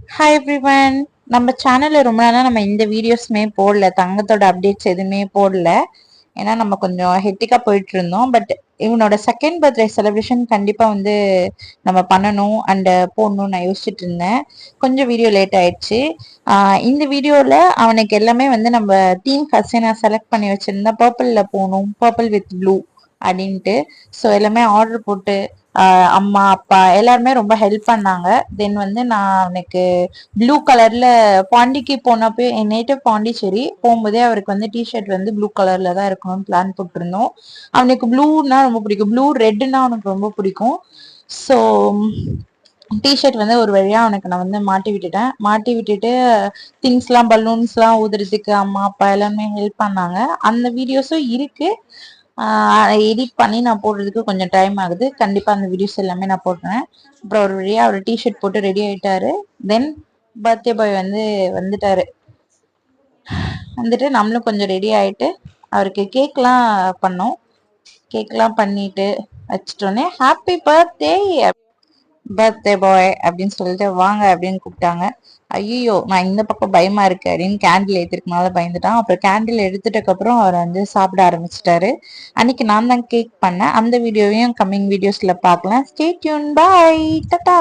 Hi everyone. நம்ம சேனல்ல ரொம்ப நாளா நம்ம இந்த வீடியோஸ்மே போடல, தங்கத்தோட அப்டேட்ஸ் எதுவுமே போடல. ஏன்னா நம்ம கொஞ்சம் ஹெக்டிக்கா போயிட்டு இருந்தோம். பட் இவனோட செகண்ட் பர்த்டே செலிப்ரேஷன் கண்டிப்பா வந்து நம்ம பண்ணணும் அண்ட் போடணும்னு நான் யோசிச்சுட்டு இருந்தேன். கொஞ்சம் வீடியோ லேட் ஆயிடுச்சு. இந்த வீடியோல அவனுக்கு எல்லாமே வந்து நம்ம தீம் ஃபர்ஸ்ட் நான் செலக்ட் பண்ணி வச்சிருந்தேன். பர்பிள்ல போகணும், பர்பிள் வித் ப்ளூ அப்படின்ட்டு. ஸோ எல்லாமே ஆர்டர் போட்டு அம்மா அப்பா எல்லாருமே ரொம்ப ஹெல்ப் பண்ணாங்க. தென் வந்து நான் அவனுக்கு ப்ளூ கலர்ல பாண்டிக்கு போனப்போ, என் நேட்டிவ் பாண்டிச்சேரி போகும்போதே அவருக்கு வந்து டிஷர்ட் வந்து ப்ளூ கலர்ல தான் இருக்கணும்னு பிளான் போட்டிருந்தோம். அவனுக்கு ப்ளூன்னா ரொம்ப பிடிக்கும், ப்ளூ ரெட்னா அவனுக்கு ரொம்ப பிடிக்கும். ஸோ டிஷர்ட் வந்து ஒரு வழியா அவனுக்கு நான் வந்து மாட்டி விட்டுட்டு திங்ஸ்லாம் பலூன்ஸ்லாம் ஊதுறதுக்கு அம்மா அப்பா எல்லாமே ஹெல்ப் பண்ணாங்க. அந்த வீடியோஸும் இருக்கு. எடிட் பண்ணி நான் போடுறதுக்கு கொஞ்சம் டைம் ஆகுது. கண்டிப்பா அந்த வீடியோஸ் எல்லாமே நான் போடுறேன். அப்புறம் ஒரு வழியா அவர் டிஷர்ட் போட்டு ரெடி ஆயிட்டாரு. தென் பர்த்டே பாய் வந்து வந்துட்டாரு. வந்துட்டு நம்மளும் கொஞ்சம் ரெடி ஆயிட்டு அவருக்கு கேக்லாம் பண்ணோம். கேக்லாம் பண்ணிட்டு வச்சிட்டோன்னே ஹாப்பி பர்த்டே பர்த்டே பாய் அப்படின்னு சொல்லிட்டு வாங்க அப்படின்னு கூப்பிட்டாங்க. ஐயோ நான் இந்த பக்கம் பயமா இருக்கு அப்படின்னு கேண்டில் ஏத்திருக்கனால பயந்துட்டான். அப்புறம் கேண்டில் எடுத்துட்டக்கு அப்புறம் அவர் வந்து சாப்பிட ஆரம்பிச்சிட்டாரு. அன்னைக்கு நான் தான் கேக் பண்ணேன். அந்த வீடியோவையும் கம்மிங் வீடியோஸ்ல பார்க்கலாம். Stay tune. பாய், டாடா.